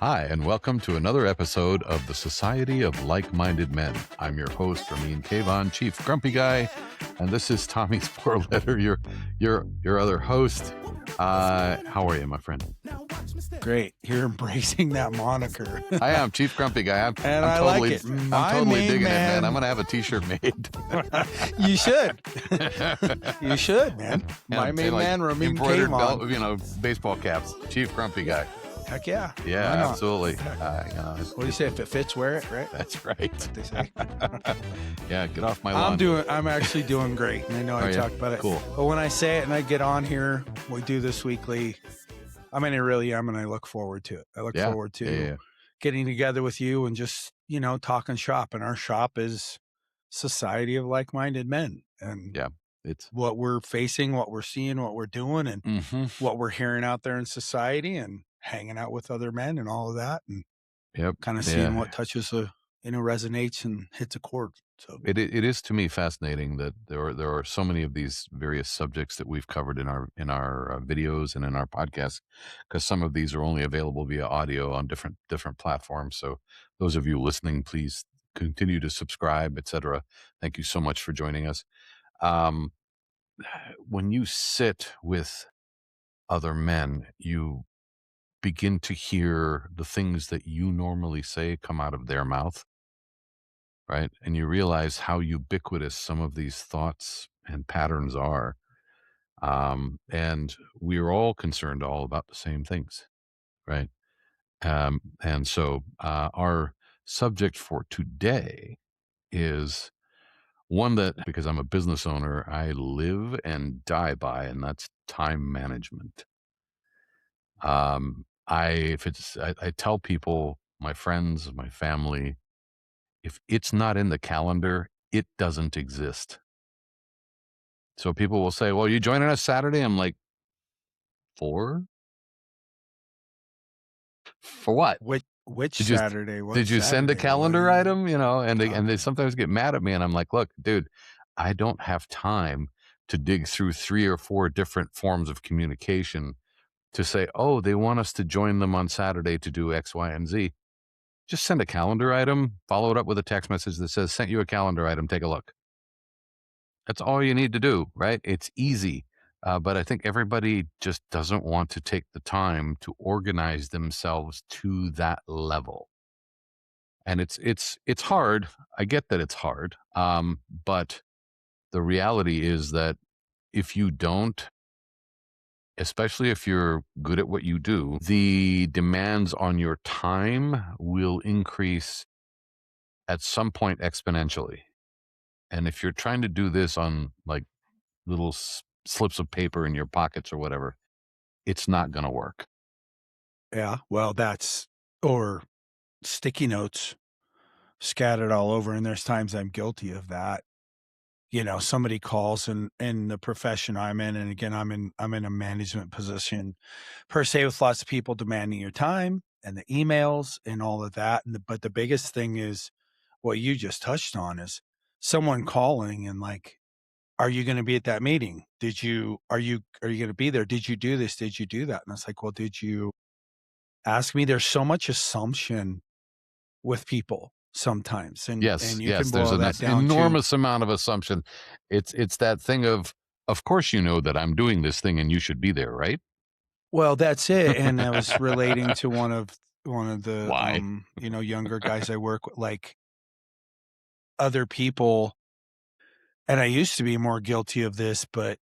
Hi, and welcome to another episode of the Society of Like-Minded Men. I'm your host, Ramin Kayvan, Chief Grumpy Guy, and this is Tommy's Poor Letter, your other host. How are you, my friend? Great. You're embracing that moniker. I am Chief Grumpy Guy. I'm totally, like it. I'm totally digging it, man. I'm going to have a t-shirt made. You should. You should, man. My main man, Ramin Kayvan. Baseball caps. Chief Grumpy Guy. Heck yeah. Yeah, absolutely. What do you say? If it fits, wear it, right? That's right. That's what they say. Yeah, get off my lawn. I'm actually doing great. And I know I talked about it. Cool. But when I say it and I get on here, we do this weekly. I mean, I really am, and I look forward to it. I look forward to getting together with you and just, talking shop. And our shop is Society of Like-Minded Men. And it's what we're facing, what we're seeing, what we're doing, and what we're hearing out there in society, and hanging out with other men and all of that, and kind of seeing what touches resonates and hits a chord. So it is to me fascinating that there are so many of these various subjects that we've covered in our videos and in our podcasts, because some of these are only available via audio on different platforms. So those of you listening, please continue to subscribe, etc. Thank you so much for joining us. When you sit with other men, you begin to hear the things that you normally say come out of their mouth, right? And you realize how ubiquitous some of these thoughts and patterns are. And we're all concerned all about the same things, right? And so our subject for today is one that, because I'm a business owner, I live and die by, and that's time management. I tell people, my friends, my family, if it's not in the calendar, it doesn't exist. So people will say, well, you joining us Saturday? I'm like, for what? Which Saturday? Did you send a calendar item? And they sometimes get mad at me, and I'm like, look, dude, I don't have time to dig through 3 or 4 different forms of communication to say, oh, they want us to join them on Saturday to do X, Y, and Z. Just send a calendar item, follow it up with a text message that says, sent you a calendar item, take a look. That's all you need to do, right? It's easy. But I think everybody just doesn't want to take the time to organize themselves to that level. And it's hard. I get that it's hard. But the reality is that if you don't, especially if you're good at what you do, the demands on your time will increase at some point exponentially. And if you're trying to do this on like little slips of paper in your pockets or whatever, it's not going to work. Yeah, well, or sticky notes scattered all over. And there's times I'm guilty of that. Somebody calls in the profession I'm in, and again, I'm in a management position per se, with lots of people demanding your time and the emails and all of that. But the biggest thing is what you just touched on, is someone calling and like, are you going to be at that meeting? Are you going to be there? Did you do this? Did you do that? And it's like, well, did you ask me? There's so much assumption with people sometimes. And yes, and you can boil there's an that down enormous amount of assumption. It's that thing of course you know that I'm doing this thing and you should be there, right? Well, that's it. And I was relating to one of the younger guys I work with, like other people. And I used to be more guilty of this, but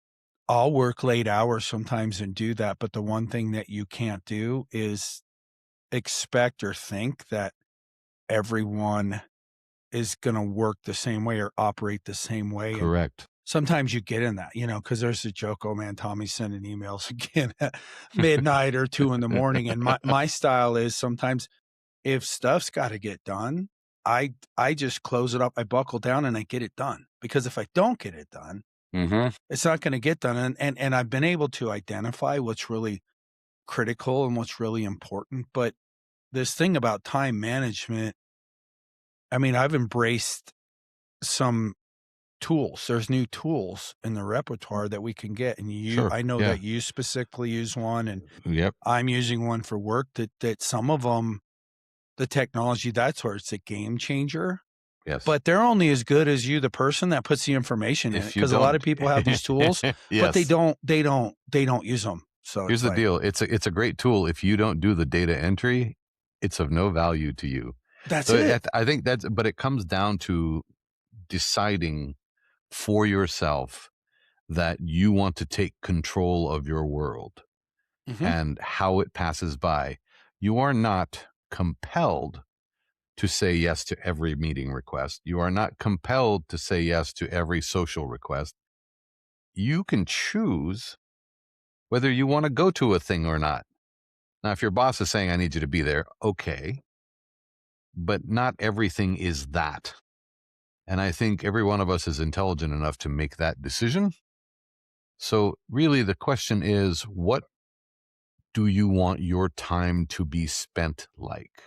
I'll work late hours sometimes and do that. But the one thing that you can't do is expect or think that everyone is going to work the same way or operate the same way. Correct. And sometimes you get in that, because there's a joke, oh man, Tommy's sending emails again at midnight or 2 a.m. And my style is, sometimes if stuff's got to get done, I just close it up, I buckle down, and I get it done. Because if I don't get it done, it's not going to get done. And I've been able to identify what's really critical and what's really important. But this thing about time management, I mean, I've embraced some tools. There's new tools in the repertoire that we can get. And I know that you specifically use one, and I'm using one for work that some of them the technology, that's where it's a game changer, Yes. but they're only as good as you, the person that puts the information in it. If you Because a lot of don't people have these tools, but yes. they don't use them. So Here's it's the like, deal, it's a great tool. If you don't do the data entry, it's of no value to you. that's So, it. I think that's, but it comes down to deciding for yourself that you want to take control of your world Mhm. and how it passes by. You are not compelled to say yes to every meeting request. You are not compelled to say yes to every social request. You can choose whether you want to go to a thing or not. Now, if your boss is saying, I need you to be there, okay, but not everything is that. And I think every one of us is intelligent enough to make that decision. So, really, the question is, what do you want your time to be spent like?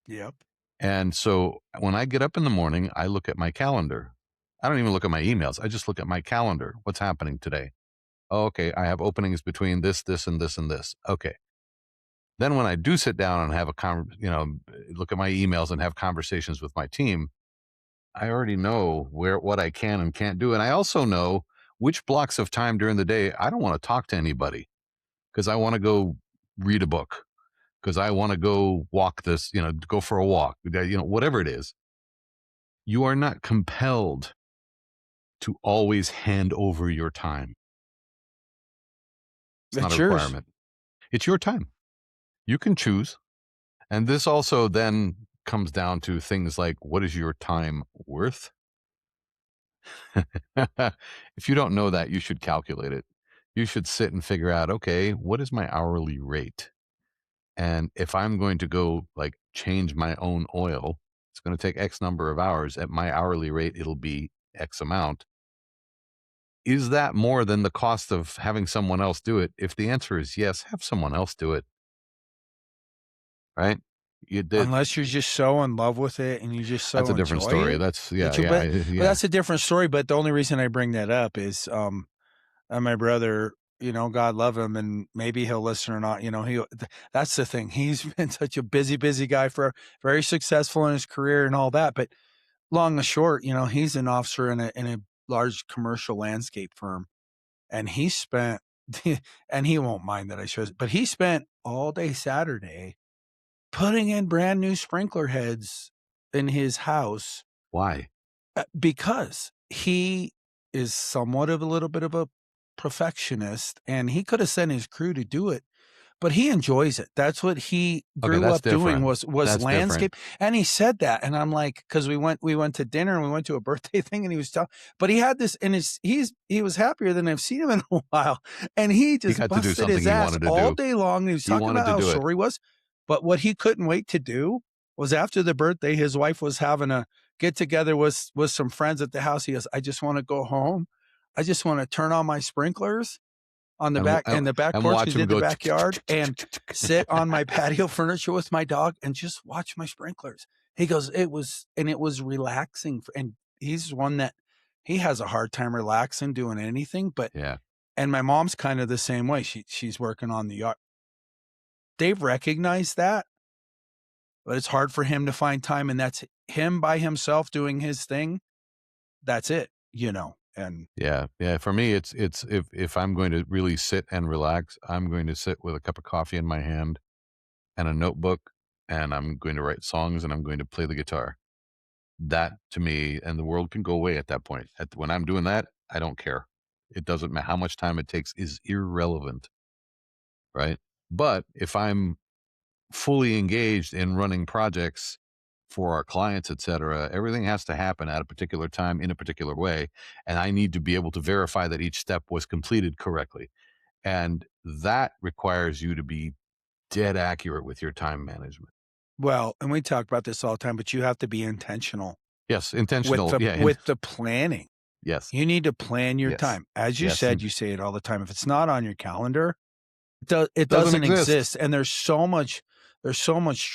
Yep. And so, when I get up in the morning, I look at my calendar. I don't even look at my emails. I just look at my calendar. What's happening today? Oh, okay, I have openings between this, this, and this, and this. Okay. Then when I do sit down and have look at my emails and have conversations with my team, I already know what I can and can't do. And I also know which blocks of time during the day I don't want to talk to anybody because I want to go read a book, because I want to go walk this, go for a walk, whatever it is. You are not compelled to always hand over your time. It's not a It's yours. requirement. It's your time. You can choose. And this also then comes down to things like, what is your time worth? If you don't know that, you should calculate it. You should sit and figure out, okay, what is my hourly rate? And if I'm going to go like change my own oil, it's going to take X number of hours. At my hourly rate, it'll be X amount. Is that more than the cost of having someone else do it? If the answer is yes, have someone else do it, right? You did. Unless you're just so in love with it and you just That's so a different enjoy story. it That's that yeah, you yeah, but yeah. that's a different story, but the only reason I bring that up is, my brother, God love him, and maybe he'll listen or not, that's the thing. He's been such a busy, busy guy for very successful in his career and all that, but long and short, he's an officer in a large commercial landscape firm, and he spent and he won't mind that I show, but he spent all day Saturday putting in brand new sprinkler heads in his house, Why? because he is somewhat of a little bit of a perfectionist, and he could have sent his crew to do it, but he enjoys it. That's what he Okay, grew that's up doing, different. was That's different. landscape, and he said that, and I'm like, because we went to dinner and we went to a birthday thing, and he was talking, but he had this, and he was happier than I've seen him in a while, and he He just got to do busted something his he ass wanted to all do. day long, and he was He talking wanted about to how do it. sore he was, but what he couldn't wait to do was, after the birthday, his wife was having a get together with some friends at the house. He goes, "I just wanna go home. I just wanna turn on my sprinklers on the and back in the back and porch," watch 'cause he him did the go. backyard, "and sit on my patio furniture with my dog and just watch my sprinklers." He goes, it was relaxing for," and he's one that he has a hard time relaxing doing anything, but Yeah, and my mom's kinda the same way. She's working on the yard. They've recognized that, but it's hard for him to find time, and that's him by himself doing his thing. That's it, and yeah, yeah. For me, it's if I'm going to really sit and relax, I'm going to sit with a cup of coffee in my hand and a notebook, and I'm going to write songs and I'm going to play the guitar. That to me, and the world can go away at that point. When I'm doing that, I don't care. It doesn't matter how much time it takes is irrelevant, right? But if I'm fully engaged in running projects for our clients, et cetera, everything has to happen at a particular time in a particular way. And I need to be able to verify that each step was completed correctly. And that requires you to be dead accurate with your time management. well, and we talk about this all the time, but you have to be intentional Yes, with intentional. the Yeah. with the planning. Yes. You need to plan your Yes. time. As you Yes. said, you say it all the time. If it's not on your calendar, it Doesn't doesn't exist. exist, and there's so much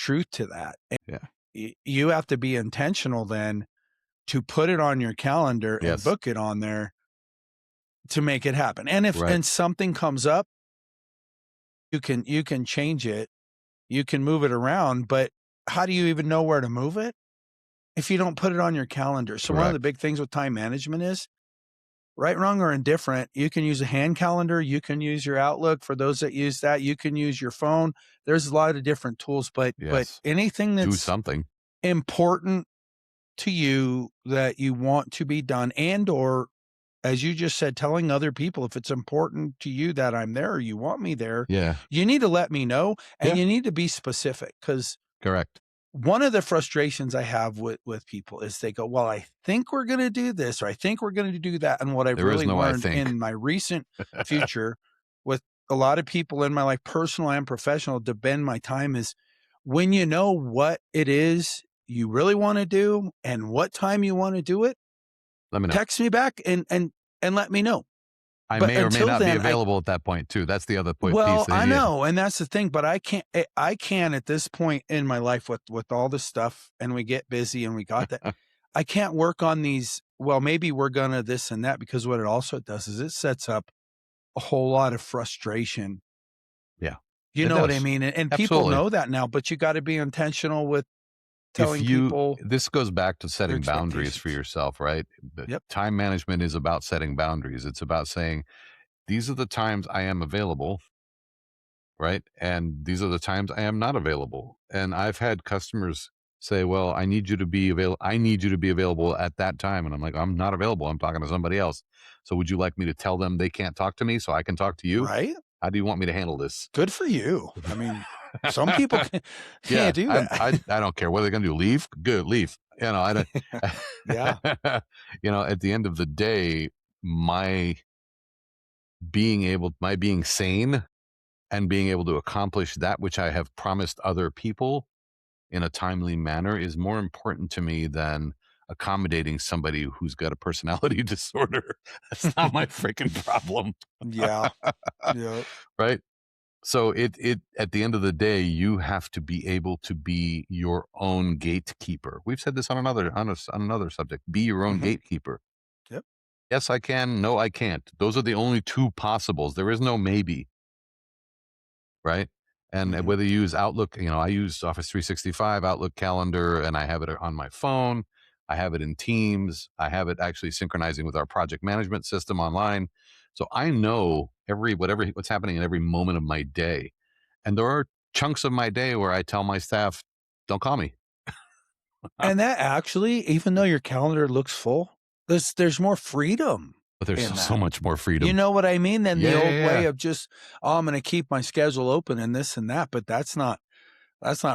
truth to that. And Yeah. you have to be intentional then to put it on your calendar and Yes. book it on there to make it happen. And if Right. and something comes up, you can change it, you can move it around, but how do you even know where to move it if you don't put it on your calendar? So one of the Correct. big things with time management is right, wrong, or indifferent. You can use a hand calendar. You can use your Outlook for those that use that. You can use your phone. There's a lot of different tools, but Yes. anything Do that's something. important to you that you want to be done and or as you just said, telling other people if it's important to you that I'm there or you want me there, Yeah. you need to let me know and Yeah. you need to be specific because Correct. one of the frustrations I have with people is they go, "Well, I think we're gonna do this, or I think we're gonna do that." And what I've There is really no I learned think. in my recent future with a lot of people in my life, personal and professional, to bend my time is when you know what it is you really wanna do and what time you wanna do it, Let me know. text me back and let me know. I But may or may until not be then, available at that point too. That's the other piece well, that I yeah. know, and that's the thing, but I can at this point in my life with all this stuff and we get busy and we got that. I can't work on these, well, maybe we're gonna this and that because what it also does is it sets up a whole lot of frustration. Yeah. You It know what I does. mean? And people Absolutely. know that now, but you gotta be intentional with If telling you people this goes back to your setting boundaries for expectations. yourself, right? But Yep. time management is about setting boundaries. It's about saying, these are the times I am available, right? And these are the times I am not available. And I've had customers say, "Well, I need you to be available at that time." And I'm like, "I'm not available. I'm talking to somebody else. So would you like me to tell them they can't talk to me so I can talk to you? Right? How do you want me to handle this?" Good for you. I mean, some people Yeah, can't do I'm that. I don't care. What are they gonna do? Leave? Good, leave. I don't Yeah. at the end of the day, my my being sane and being able to accomplish that which I have promised other people in a timely manner is more important to me than accommodating somebody who's got a personality disorder. That's not my freaking problem, Yeah. Yeah. right? So it at the end of the day, you have to be able to be your own gatekeeper. We've said this on another subject. Be your own Mhm. gatekeeper. Yep. Yes, I can. No, I can't. Those are the only two possibles. There is no maybe, right? And Mhm. whether you use Outlook, I use Office 365, Outlook Calendar, and I have it on my phone. I have it in Teams. I have it actually synchronizing with our project management system online. So I know what's happening in every moment of my day. And there are chunks of my day where I tell my staff, "Don't call me." And that actually, even though your calendar looks full, there's more freedom But there's in so that. much more You freedom. know what I mean? Than the Yeah, old yeah, way yeah. of just, "Oh, I'm gonna keep my schedule open and this and that," but that's not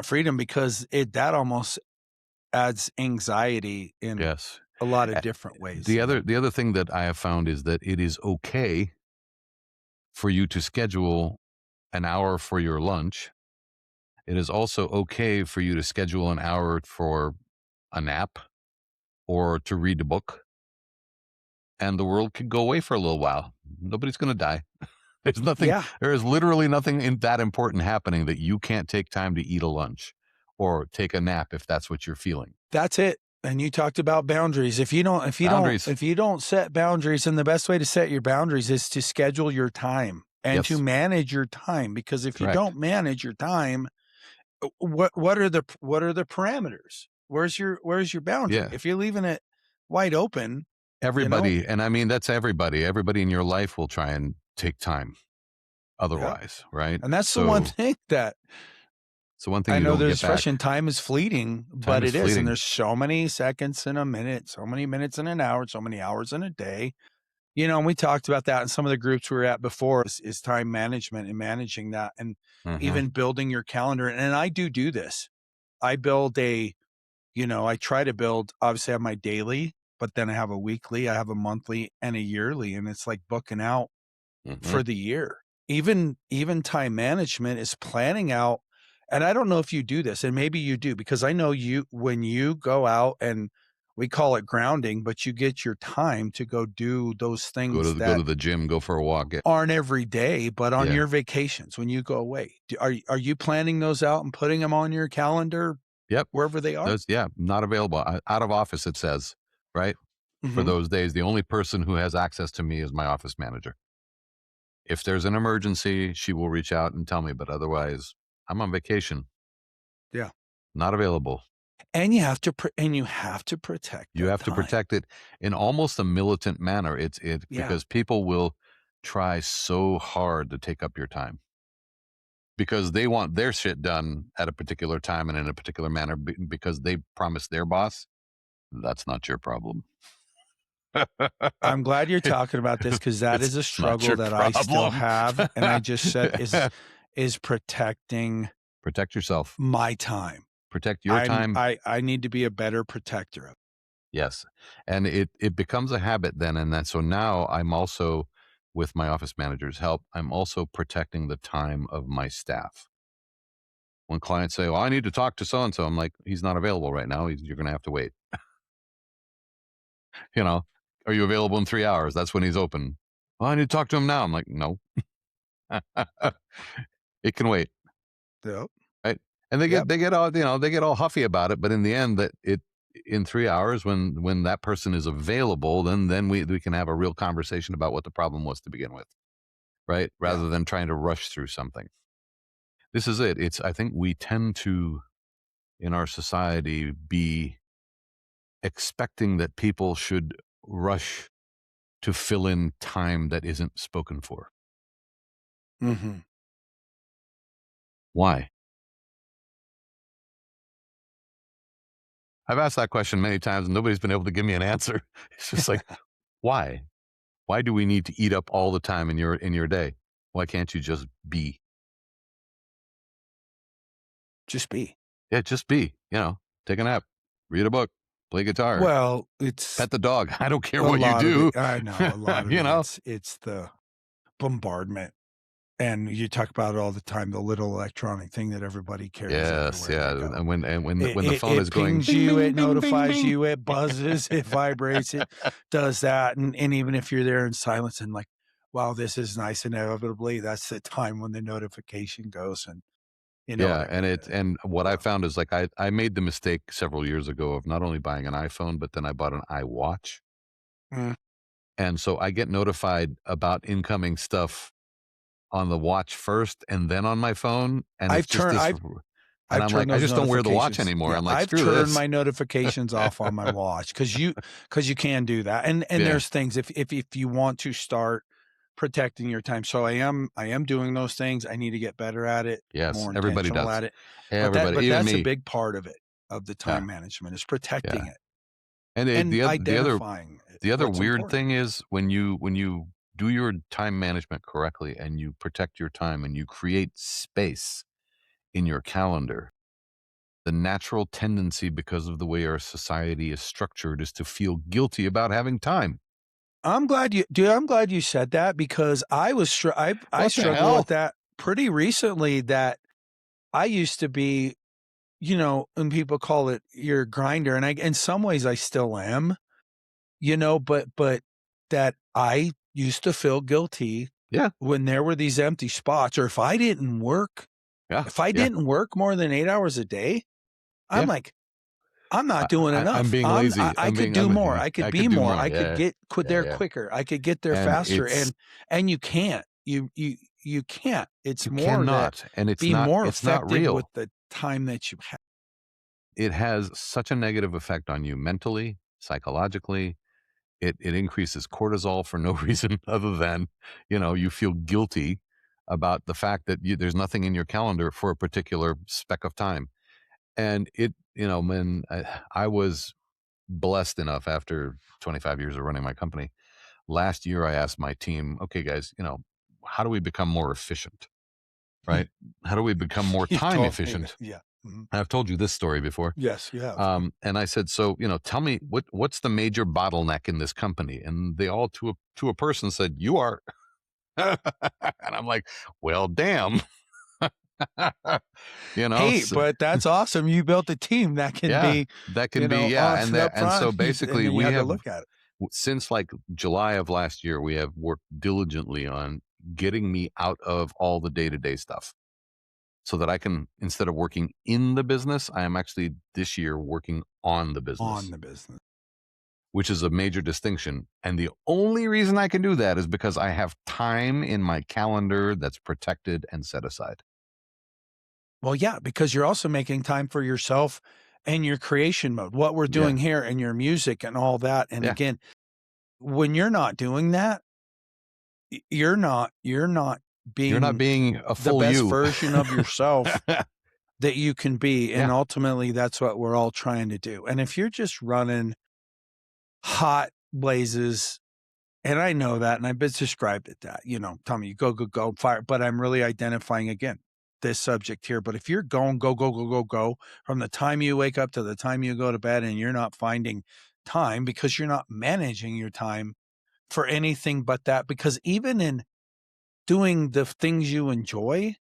freedom because that almost adds anxiety in Yes. a lot of Uh, different ways, The you other know? the other thing that I have found is that it is okay for you to schedule an hour for your lunch. It is also okay for you to schedule an hour for a nap or to read a book, and the world could go away for a little while. Nobody's going to die. Yeah, There is literally nothing that important happening that you can't take time to eat a lunch or take a nap if that's what you're feeling. that's it. And you talked about boundaries. Boundaries. If you don't set boundaries, and the best way to set your boundaries is to schedule your time and to Yes, manage your time, because if you correct. don't manage your time, what are the parameters? Where's your boundary? Yeah. If you're leaving it wide open, you know? Everybody, and I mean, that's everybody. Everybody in your life will try and take time Yeah. otherwise, right? And that's the one So, thing that one thing I you know don't there's get fresh back. and time is fleeting, Time but is it is. And fleeting. there's so many seconds in a minute, so many minutes in an hour, so many hours in a day. And we talked about that in some of the groups we were at before is time management and managing that and Mhm. even building your calendar. And I do this. I build I try to build, obviously I have my daily, but then I have a weekly, I have a monthly and a yearly. And it's like booking out Mhm. for the year. Even time management is planning out, and I don't know if you do this, and maybe you do, because I know you when you go out and we call it grounding, but you get your time to go do those things Go to that the gym, go for a walk. aren't every day, but on Yeah. your vacations when you go away. Are you planning those out and putting them on your calendar Yep. wherever they are? Those yeah, not available. Out of office, it says, right? For Mhm. those days, the only person who has access to me is my office manager. If there's an emergency, she will reach out and tell me, but otherwise, I'm on vacation. Yeah. not available. And you have to protect You that have to time. protect it in almost a militant manner. It's Yeah, because people will try so hard to take up your time because they want their shit done at a particular time and in a particular manner because they promised their boss. That's not your problem. I'm glad you're talking about this because that It's is a not struggle your that I still problem. have, and I just said is protecting Protect yourself. my time. Protect your time. I need to be a better protector of. Yes. And it becomes a habit then, and then so now I'm also, with my office manager's help, I'm also protecting the time of my staff. When clients say, "Well, I need to talk to so and so," I'm like, "He's not available right now. You're going to have to wait." You know, "Are you available in 3 hours?" That's when he's open. "Well, I need to talk to him now." I'm like, "No, it can wait." Yep, Right? And yep, they get all, they get all huffy about it, but in the end, that it in 3 hours, when that person is available, then we can have a real conversation about what the problem was to begin with, right? yeah. Rather than trying to rush through something. This is it. It's I think we tend to, in our society, be expecting that people should rush to fill in time that isn't spoken for. Mhm. Why? I've asked that question many times and nobody's been able to give me an answer. It's just like, why? Why do we need to eat up all the time in your day? Why can't you just be? Just be. Yeah, just be, take a nap, read a book, play guitar, Well, it's pet the dog. I don't care a what you lot of it do. I know, a lot of you it, know? it's the bombardment, and you talk about it all the time, the little electronic thing that everybody carries Yes, everywhere yeah. they go. When the phone is It going pings bing you, bing it bing bing notifies bing. you, it buzzes, it vibrates, it does that, and even if you're there in silence and like, "Wow, this is nice," inevitably, that's the time when the notification goes, and you know what Yeah, I and mean, what I yeah. found is like I made the mistake several years ago of not only buying an iPhone, but then I bought an iWatch. Mm. And so I get notified about incoming stuff on the watch first and then on my phone, and it's I've just turned this I've and I've I'm like, turned "I those just don't wear the watch notifications anymore." yeah, I'm like, I've "Screw turned this." my notifications off on my watch because you can do that, and Yeah. there's things if you want to start protecting your time, so I am doing those things, I need to get better at it, Yes, more everybody intentional does. at it, Everybody, but even that's a me. big part of it, of the Yeah, time management is yeah. protecting it And and the identifying other what's weird important. thing is when you do your time management correctly and you protect your time and you create space in your calendar, the natural tendency because of the way our society is structured is to feel guilty about having time. I'm glad you said that because I What the struggle with hell? that pretty recently that I used to be, and people call it your grinder, and I in some ways I still am, but that I used to feel guilty Yeah, when there were these empty spots, or yeah, if I yeah, didn't work more than 8 hours a day, I'm yeah. like, "I'm not doing I'm enough. being lazy. I could do more. I could I be could do more. more. I could Yeah, get yeah, there yeah. quicker. I could get there And faster." it's And you can't. You can't. It's you more that cannot, and be more it's not effective with real. the time that you have. It has such a negative effect on you mentally, psychologically. It increases cortisol for no reason other than, you feel guilty about the fact that there's nothing in your calendar for a particular speck of time. And when I was blessed enough after 25 years of running my company, last year I asked my team, okay, guys, how do we become more efficient? Right? How do we become more You've time told me that. efficient? Yeah. Mhm. I've told you this story before. Yes, you have. And I said, so, tell me what's the major bottleneck in this company? And they all to a person said, you are. And I'm like, well, damn. Hey, So, but that's awesome. You built a team that can yeah, be, that can be, yeah. honest and And so upfront, and basically then you we had to have, look at it. since like July of last year, we have worked diligently on getting me out of all the day-to-day stuff so that I can, instead of working in the business, I am actually this year working on the On business, the business. which is a major distinction. And the only reason I can do that is because I have time in my calendar that's protected and set aside. Well, yeah, because you're also making time for yourself and your creation mode, what we're Yeah, doing here and your music and all that. And yeah. again, when you're not doing that, you're not You're not being being a the full best you. version of yourself that you can be. And Yeah, ultimately, that's what we're all trying to do. And if you're just running hot blazes, and I know that, and I've been described at that, tell me, go, go, go, fire. But I'm really identifying again this subject here. But if you're going, go, go, go, go, go from the time you wake up to the time you go to bed, and you're not finding time because you're not managing your time for anything but that, because even in doing the things you enjoy,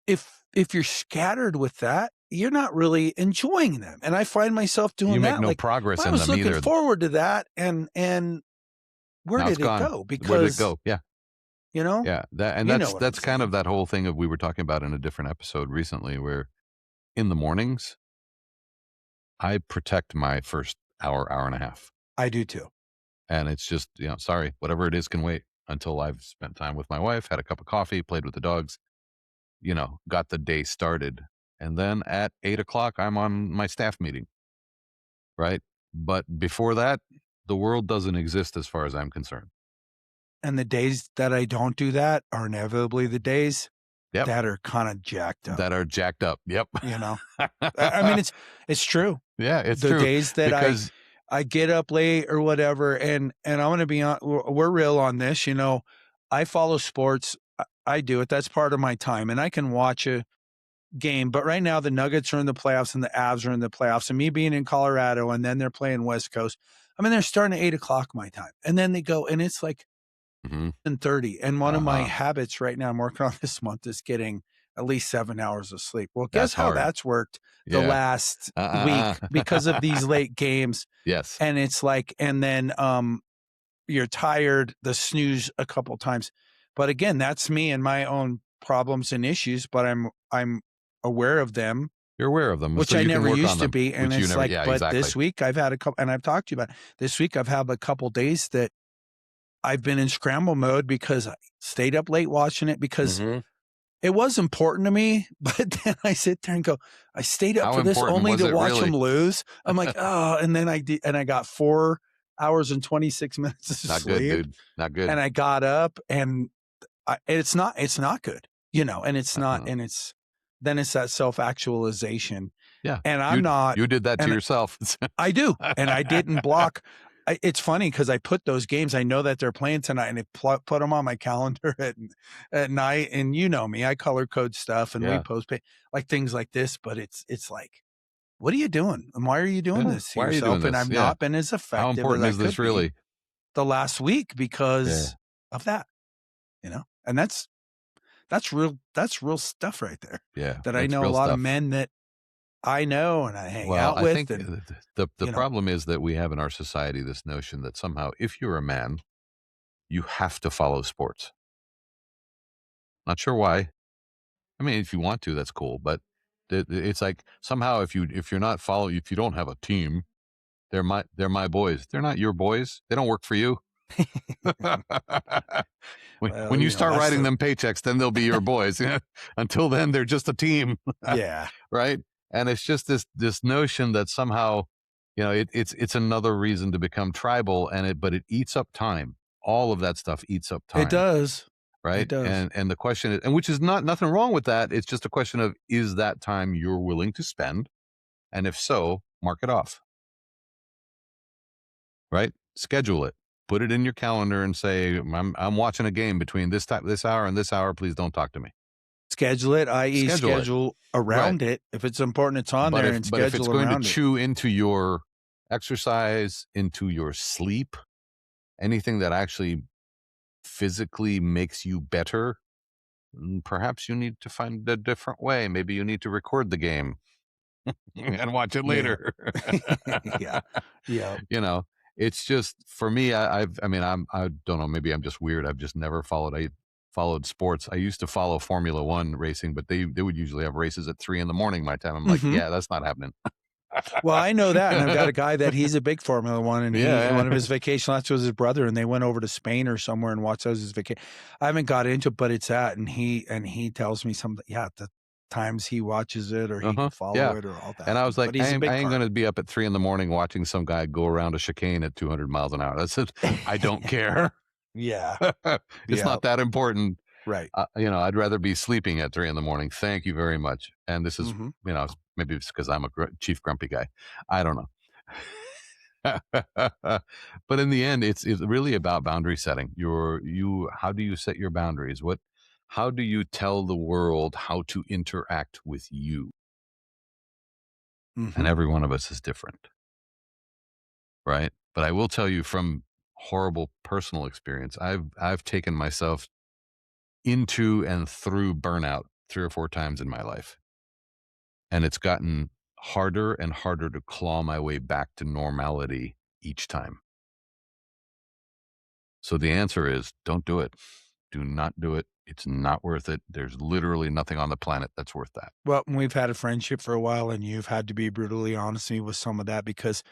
if you're scattered with that, you're not really enjoying them. And I find myself you doing make that. no Like, progress I in was them looking either. forward to that, and where Now it's did it gone. go? Where'd it Because, go? Yeah, you know, yeah. That and you know that's what I'm that's kind of saying. that whole thing of we were talking about in a different episode recently, where in the mornings I protect my first hour, hour and a half, I do too. and it's just sorry, whatever it is can wait until I've spent time with my wife, had a cup of coffee, played with the dogs, got the day started, and then at 8 o'clock I'm on my staff meeting, right? But before that, the world doesn't exist as far as I'm concerned. And the days that I don't do that are inevitably the days Yep, that are kinda jacked up, that are jacked up. Yep. you know? I mean, it's true. Yeah, it's The true days that because I get up late or whatever, and I'm gonna be on we're real on this, I follow sports. I do it. That's part of my time, and I can watch a game, but right now the Nuggets are in the playoffs and the Avs are in the playoffs, and me being in Colorado, and then they're playing West Coast. I mean, they're starting at 8 o'clock my time, and then they go, and it's like Mhm. 10:30. And one of my Uh-huh. habits right now I'm working on this month is getting at least 7 hours of sleep. Well, guess That's how hard. that's worked the Yeah. last week because of Uh-uh-uh. these late games. Yes. And it's like, and then you're tired, the snooze a couple times. But again, that's me and my own problems and issues, but I'm aware of them, You're aware of them, which so I you can never work on used to them, be. And which you it's never like, yeah, but exactly. this week I've had a couple, and I've talked to you about it. This week I've had a couple days that I've been in scramble mode because I stayed up late watching it because Mhm. it was important to me. But then I sit there and go, I stayed up How for this important only was to it watch them really? lose. I'm like, oh, and then I did, and I got 4 hours and 26 minutes of Not good, sleep, dude. Not good. and I got up, and it's not good, and it's not, Uh-uh. and then it's that self actualization, Yeah. and I'm You not, you did that to and yourself. I do, and I didn't block. It's funny because I put those games. I know that they're playing tonight, and I put them on my calendar at night. And you know me, I color code stuff, and we Yeah. post like things like this. But it's like, what are you doing, and why are you doing Yeah. this to Why are you doing yourself? And this? I've Yeah. not been as How effective as important I is this could be really? the last week Yeah. because of that. And that's real stuff right there. Yeah. That I That's know a real lot of stuff. men that I know and I hang Well, out I with, think and the you know, problem is that we have in our society this notion that somehow if you're a man, you have to follow sports. Not sure why. I mean, if you want to, that's cool, but it's like somehow if you're not following, if you don't have a team, they're my boys. They're not your boys. They don't work for you. when well, when you start that's writing the them paychecks, then they'll be your boys. Until then, they're just a team, yeah. right? And it's just this notion that somehow, it's another reason to become tribal, but it eats up time. All of that stuff eats up It time, does. It right? does. And the question is, and which is not nothing wrong with that. It's just a question of is that time you're willing to spend, and if so, mark it off, right? Schedule it. Put it in your calendar and say, I'm watching a game between this hour and this hour. Please don't talk to me. Schedule it, i.e. Schedule it. schedule Right. around it. If it's important, it's on But there, if and but if it's schedule going to around it. chew into your exercise, into your sleep, anything that actually physically makes you better, perhaps you need to find a different way. Maybe you need to record the game and watch it Yeah. later. Yeah. Yeah. You know, it's just for me. I don't know. Maybe I'm just weird. I've just never followed. I followed sports. I used to follow Formula One racing, but they would usually have races at 3 in the morning my time. I'm like, Mhm. yeah, that's not happening. Well, I know that, and I've got a guy that he's a big Formula One, and Yeah, one of his vacation lots was his brother, and they went over to Spain or somewhere and watched those his vacation. I haven't got into it, but it's that, and he tells me something. Yeah, times he watches it or he Uh-huh, could follow yeah, it or all and that, I was like, but he's a I big ain't part. gonna be up at 3 in the morning watching some guy go around a chicane at 200 miles an hour. That's it. I don't care. Yeah, It's yeah, not that important. right. I'd rather be sleeping at 3 in the morning. Thank you very much. And this is, Mhm, maybe it's because I'm a chief grumpy guy. I don't know. But in the end, it's really about boundary setting. How do you set your boundaries? How do you tell the world how to interact with you? And mhm. every one of us is different, right? But I will tell you from horrible personal experience, I've taken myself into and through burnout 3 or 4 times in my life. And it's gotten harder and harder to claw my way back to normality each time. So the answer is don't do it. Do not do it. It's not worth it. There's literally nothing on the planet that's worth that. Well, we've had a friendship for a while, and you've had to be brutally honest with me with some of that because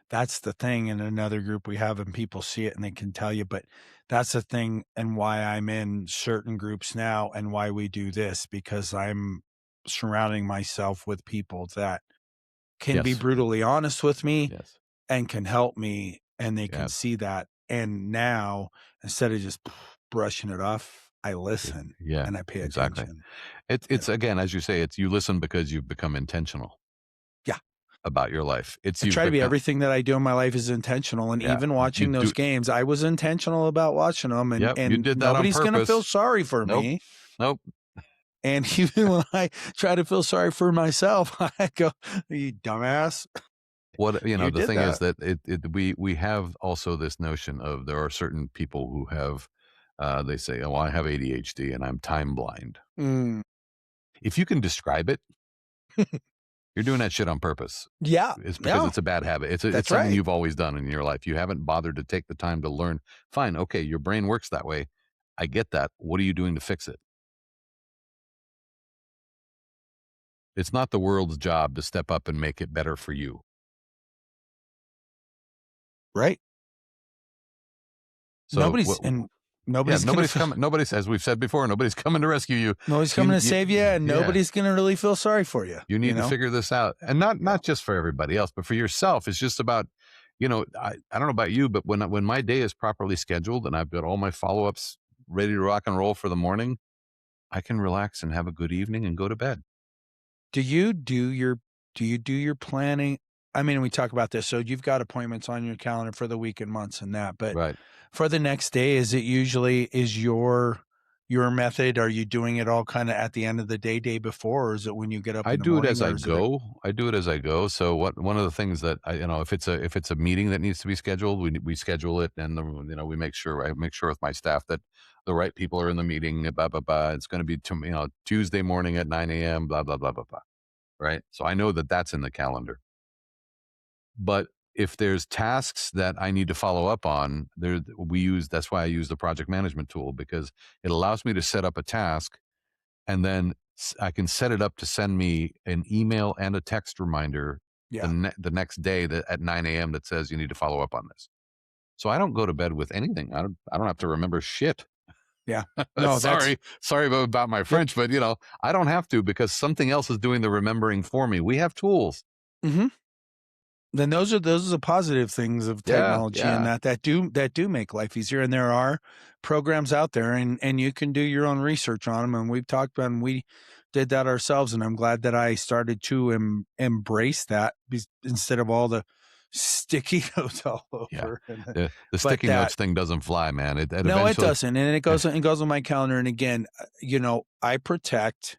that's the thing in another group we have, and people see it and they can tell you, but that's the thing and why I'm in certain groups now and why we do this because I'm surrounding myself with people that can be Yes. brutally honest with me Yes. and can help me, and they can Yeah. see that. And now, instead of just brushing it off, I listen Yeah. and I pay Exactly. attention, you It's know? again, as you say, it's you listen because you've become intentional Yeah. about your life. It's I you've try to be become everything that I do in my life is intentional, and yeah. even You watching those do games, I was intentional about watching them, and yep, you did that on nobody's gonna feel purpose. sorry for Nope. me, Nope. and even when I try to feel sorry for myself, I go, "You dumbass, you The did thing is that." that we have also this notion of there are certain people who have they say, "Oh, I have ADHD and I'm time blind." Mm. If you can describe it, you're doing that shit on purpose. Yeah, It's because yeah, it's a bad habit. It's that's something right. you've always done in your life. You haven't bothered to take the time to learn. Fine, okay, your brain works that way. I get that. What are you doing to fix it? It's not the world's job to step up and make it better for you. Right. So what? Yeah, Nobody's gonna nobody's feel coming. Nobody's, as we've said before, nobody's coming to rescue you. nobody's You, coming to you save you, and yeah, nobody's gonna really feel sorry for you, you you need to know? figure this out, and not Yeah. not just for everybody else, but for yourself. It's just about, I don't know about you, but when my day is properly scheduled and I've got all my follow ups ready to rock and roll for the morning, I can relax and have a good evening and go to bed. Do you do your do you do your planning? I mean, we talk about this, so you've got appointments on your calendar for the week and months and that, but Right. for the next day, is it usually is your method? Are you doing it all kinda at the end of the day before, or is it when you get up I in the do it as morning, I or is it a go. I do it as I go. So one of the things that if it's a meeting that needs to be scheduled, we schedule it, and we make sure I make sure with my staff that the right people are in the meeting. Blah blah blah. It's going to be Tuesday morning at 9 a.m. Blah blah blah blah blah. Right. So I know that that's in the calendar. But if there's tasks that I need to follow up on, that's why I use the project management tool, because it allows me to set up a task, and then I can set it up to send me an email and a text reminder Yeah, the next day that at 9 a.m. that says you need to follow up on this. So I don't go to bed with anything. I don't have to remember shit. yeah. No, that's Sorry about my yep. French, but I don't have to, because something else is doing the remembering for me. We have tools. Mhm. Then those are the positive things of Yeah, technology and yeah. that do make life easier, and there are programs out there, and you can do your own research on them, and we've talked about and we did that ourselves, and I'm glad that I started to embrace that instead of all the sticky notes all Yeah. over, and The but sticky that notes thing doesn't fly, man. It no, it eventually doesn't, and it goes on my calendar, and again, I protect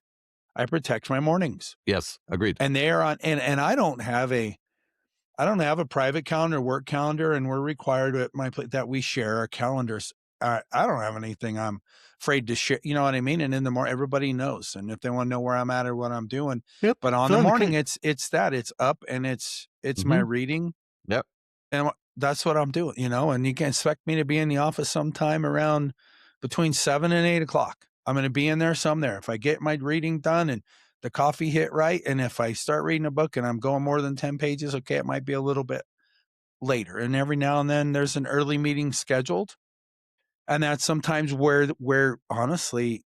my mornings, yes, agreed. and they are on and I don't have a private calendar, work calendar, and we're required at my place that we share our calendars. I don't have anything I'm afraid to share. You know what I mean? And in the morning, everybody knows, and if they want to know where I'm at or what I'm doing, Yep. but on Fill the in the morning, cake. it's that it's up and it's my Mhm. reading, Yep. and that's what I'm doing. And you can expect me to be in the office sometime around between 7 and 8 o'clock. I'm going to be in there. Some there. If I get my reading done and the coffee hit right, and if I start reading a book and I'm going more than 10 pages, okay, it might be a little bit later. And every now and then there's an early meeting scheduled. And that's sometimes where honestly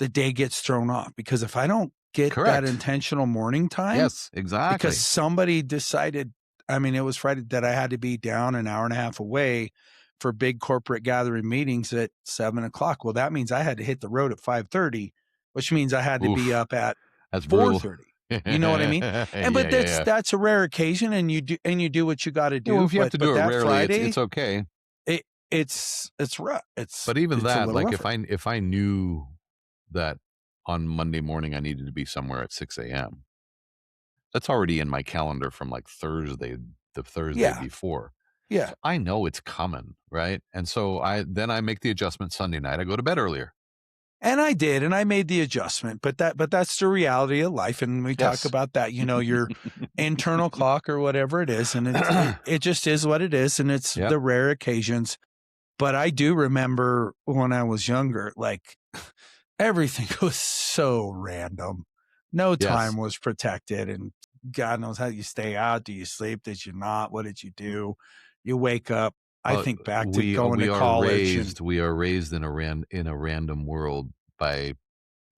the day gets thrown off because if I don't get that Correct. intentional morning time Yes, because exactly. somebody decided, I mean, it was Friday that I had to be down an hour and a half away for big corporate gathering meetings at 7 o'clock. Well, that means I had to hit the road at 5:30, which means I had to be Oof, up at that's brutal. 4:30. You know what I mean? Yeah, And yeah, but yeah. that's a rare occasion and you do what you gotta Yeah, well, do, if you have to do but it that rarely, Friday, it's okay. it it's rough. But even It's a that, little like, rougher. if I knew that on Monday morning I needed to be somewhere at 6 a.m., that's already in my calendar from, like, the Thursday Yeah, before. yeah. So I know it's coming, right? And so I make the adjustment Sunday night, I go to bed earlier. And I did, and I made the adjustment, but that's the reality of life, and we talk Yes. about that, your internal clock or whatever it is, and it just is what it is, and it's Yep. the rare occasions. But I do remember when I was younger, like, everything was so random. No time Yes. was protected, and God knows how you stay out. Do you sleep? Did you not? What did you do? You wake up. I Uh, think back to going we to are college, and raised in a random world by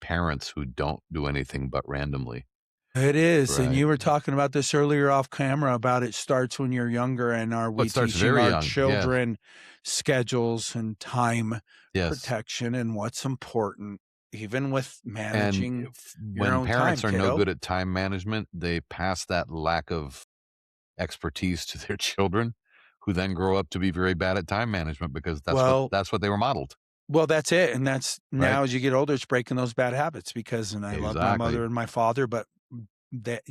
parents who don't do anything but randomly, it is, and right? you were talking about this earlier off camera about it starts when you're younger, and are Oh, it we starts teaching very our young. Yeah. children schedules and time Yes. protection and what's important, even with And managing if your when own time, parents are no kiddo? good at time management, they pass that lack of expertise to their children, who then grow up to be very bad at time management because Well that's what they were modeled, well, that's it, and that's right? now as you get older, it's breaking those bad habits because and I love my Exactly. mother and my father, but that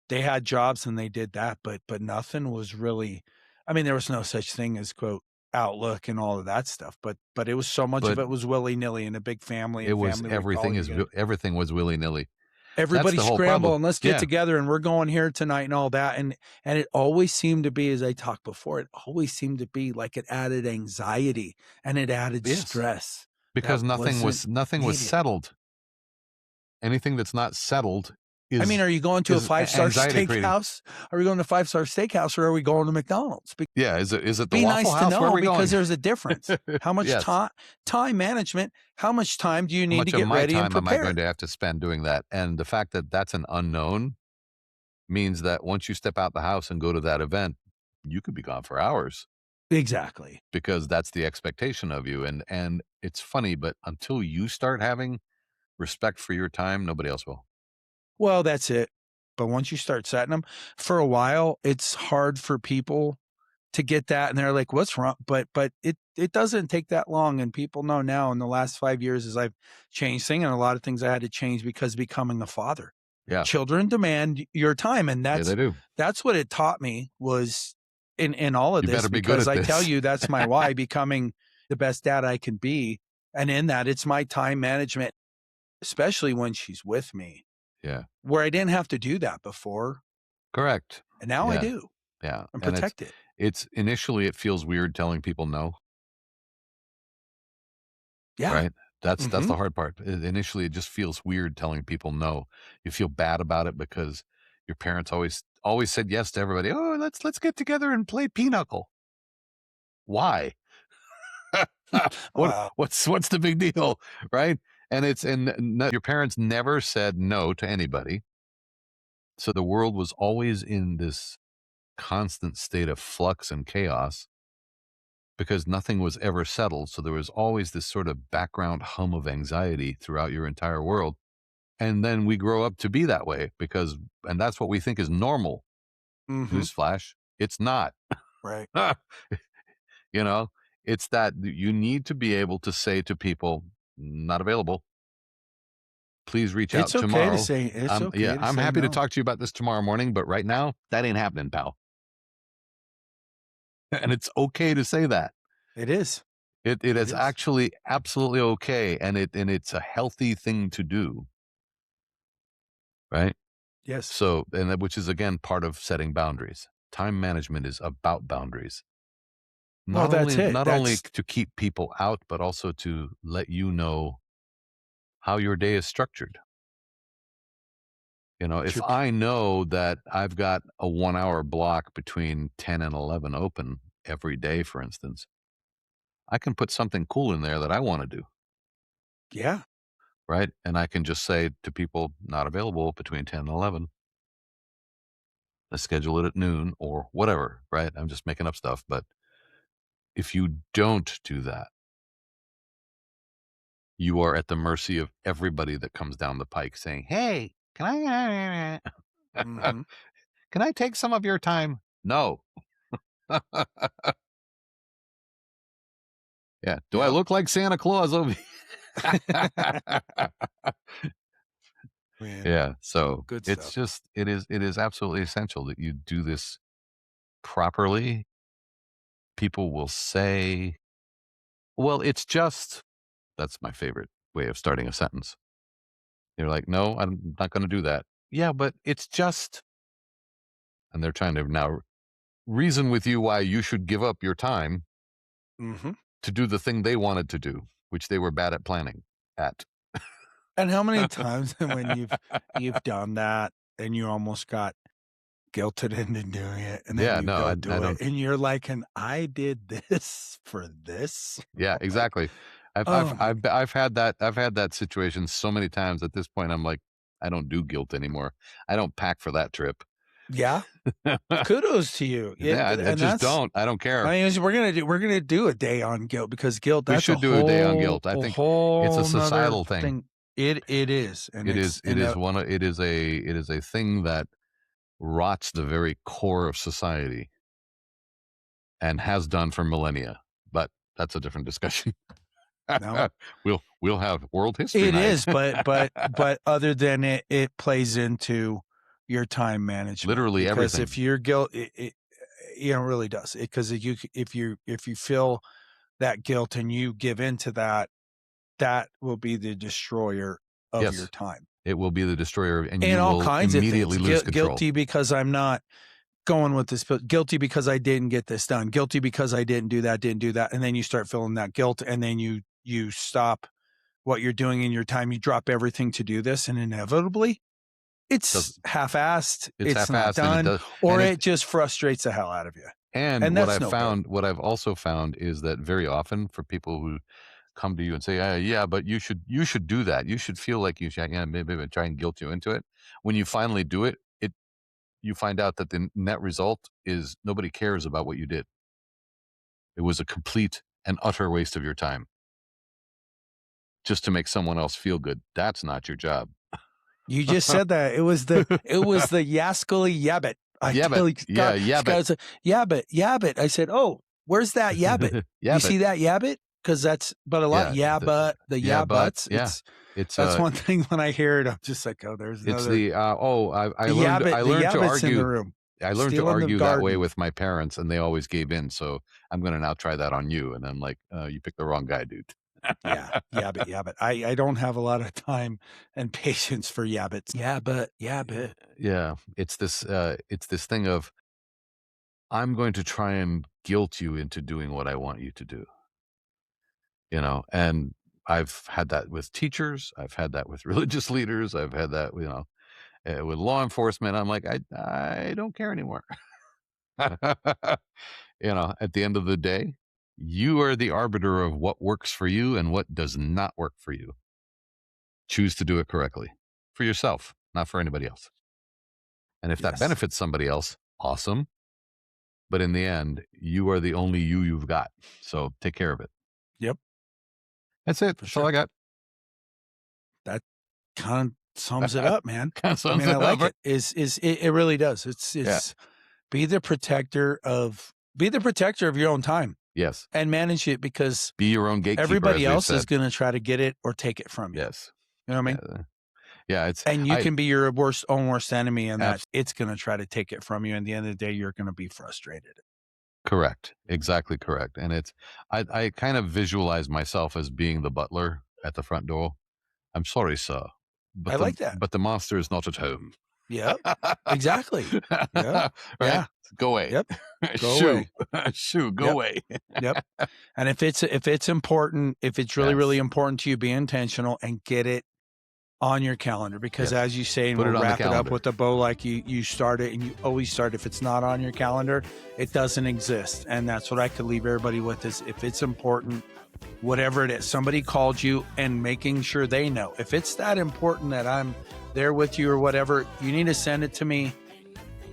they had jobs and they did that, but nothing was really, I mean, there was no such thing as, quote, "Outlook" and all of that stuff, but it was so much of But it was willy-nilly and a big family and family would call you together. everything was willy-nilly. That's Everybody the whole scramble problem. and let's get Yeah. together and we're going here tonight and all that, and it always seemed to be, as I talked before, it always seemed to be like it added anxiety and it added Yes. stress that Because wasn't nothing was needed. settled. Anything that's not settled I mean, are you going to a is five-star anxiety creating. steakhouse? Are we going to a five-star steakhouse or are we going to McDonald's? Yeah, is it the Be Waffle nice to House? Where are know we because going? there's a difference. How much Yes. time management, how much time do you How need to much of get my ready and time am I going prepared? to have to spend doing that? And the fact that that's an unknown means that once you step out the house and go to that event, you could be gone for hours Exactly. because that's the expectation of you. And it's funny, but until you start having respect for your time, nobody else will. Well, that's it. But once you start setting them, for a while, it's hard for people to get that, and they're like, "What's wrong?" But it doesn't take that long, and people know now in the last 5 years as I've changed things, and a lot of things I had to change because becoming a father. Yeah. Children demand your time, and Yeah, they do. that's what it taught me was in all of You this better be good because at I tell this. you that's my why, becoming the best dad I can be, and in that, it's my time management, especially when she's with me, Yeah. where I didn't have to do that before, Correct. and now I Yeah. do Yeah. and And protect it. it's initially it feels weird telling people no, Yeah. right? That's Mhm. the hard part. Initially, it just feels weird telling people no. You feel bad about it because your parents always said yes to everybody. Oh, let's get together and play pinochle. Why? Wow. What's the big deal, right? And your parents never said no to anybody. So the world was always in this constant state of flux and chaos because nothing was ever settled. So there was always this sort of background hum of anxiety throughout your entire world. And then we grow up to be that way and that's what we think is normal. Mhm. Newsflash, it's not. Right. you know, it's that you need to be able to say to people, not available. Please reach out tomorrow. It's Yeah, okay to I'm say happy to no. talk to you about this tomorrow morning, but right now, that ain't happening, pal. And it's okay to say that. It is. It It is is. actually absolutely okay, and it's a healthy thing to do, right? Yes. So, which is again part of setting boundaries. Time management is about boundaries. Well, that's it. Not only That's to keep people out, but also to let you know how your day is structured. If true. I know that I've got a 1 hour block between 10 and 11 open every day, for instance, I can put something cool in there that I want to do, Yeah. right? And I can just say to people not available between 10 and 11, let's schedule it at noon or whatever, right? I'm just making up stuff. But if you don't do that, you are at the mercy of everybody that comes down the pike saying, "Hey, Mhm. can I take some of your time?" No. Yeah. Do I Yep. look like Santa Claus over Man, Yeah. So good it's stuff. just it is absolutely essential that you do this properly. People will say, "Well, it's just," that's my favorite way of starting a sentence. You're like, "No, I'm not gonna do that." "Yeah, but it's just," and they're trying to now reason with you why you should give up your time Mhm. to do the thing they wanted to do, which they were bad at planning at. And how many times when you've done that and you almost got guilted into doing it, and then Yeah, you no, go I do it, don't. and you're like, "And I did this for this?" Yeah, Like, exactly. oh my I've had that situation so many times at this point, I'm like, I don't do guilt anymore. I don't pack for that trip. yeah, kudos to you. Yeah, Yeah, I and just that's don't. I don't care. I mean, we're gonna do a day on guilt because guilt, We that's a should do a day on whole guilt. I a think it's a whole 'nother societal thing. thing. It is, and it's It and, is one of it is a thing that rots the very core of society and has done for millennia. But that's a different discussion. no. We'll have World History It Night. is, but other than it plays into your time management Literally because if everything. you're guilt it you know, it really does. Because if you feel that guilt and you give into that, that will be the destroyer of your Yes, time. it will be the destroyer, and In you all will kinds of immediately things. lose control. Guilty because I'm not going with this, but guilty because I didn't get this done. Guilty because I didn't do that, and then you start feeling that guilt, and then you stop what you're doing in your time, you drop everything to do this, and inevitably, Does it's half-assed, It's it's not half-assed, and it done, does, or and it just frustrates the hell out of you, and and that's no good. what I've also found is that very often for people who come to you and say, yeah, but you should do that. You should feel like you should, yeah, maybe try and guilt you into it." When you finally do it, you find out that the net result is nobody cares about what you did. It was a complete and utter waste of your time just to make someone else feel good. That's not your job. You just said that. It was the Yaskali Yabbit. I Yeah, but tell you, yeah, God, yeah, this but guy said, "Yabbit, Yabbit." I said, "Oh, where's that Yabbit? yeah, You but see that Yabbit? Because that's but a lot yeah, yeah, but the yeah, yeah but buts, yeah, it's that's one thing when I hear it, I'm just like, "Oh, there's it's another the oh, I The learned to Yabbit's in the argue. room, I learned to stealing the argue that way garden." with my parents, and they always gave in. So I'm going to now try that on you. And I'm like, you picked the wrong guy, dude. Yeah, yabbit, yabbit. I don't have a lot of time and patience for yabbits. Yabbit, yabbit. Yeah, it's this thing of I'm going to try and guilt you into doing what I want you to do. And I've had that with teachers. I've had that with religious leaders. I've had that, with law enforcement. I'm like, I don't care anymore. At the end of the day, you are the arbiter of what works for you and what does not work for you. Choose to do it correctly for yourself, not for anybody else. And if that Yes. benefits somebody else, awesome. But in the end, you are the only you've got. So take care of it. Yep, That's it. for That's all sure. I got. That kind of sums it up, man. Kind of I sums mean, I it up. like Right? it. It really does. Yeah. It's be the protector of your own time Yes. and manage it because Be your own gatekeeper, as everybody we've else is said. gonna try to get it or take it from you. Yes. You know what I mean? Yeah. Yeah. It's And you I can be your worst enemy in that abs- it's gonna try to take it from you, and at the end of the day, you're gonna be frustrated. correct. Exactly correct. And I kind of visualize myself as being the butler at the front door. I'm sorry, sir, I like that. but the master is not at home. Yep. Exactly. Yep. Right? Yeah. Go away. Yep. Go Shoo. away. Shoo, go Yep. away. Yep. And if it's important, if it's really, really Yes. important to you, be intentional and get it on your calendar because Yes. as you say, and Put we'll it on the wrap it up calendar. with a bow like you started and you always start. If it's not on your calendar, it doesn't exist. And that's what I could leave everybody with is if it's important, whatever it is, somebody called you, and making sure they know. If it's that important that I'm there with you or whatever, you need to send it to me,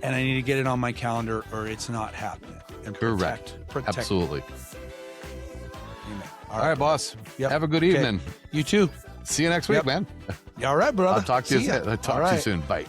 and I need to get it on my calendar, or it's not happening. And Correct. protect. Absolutely. Amen. All right, boss. Yep. Have a good Okay. evening. You too. See you next week, Yep. man. All right, brother. I'll talk to See you. ya. I'll talk All to you right. soon. Bye.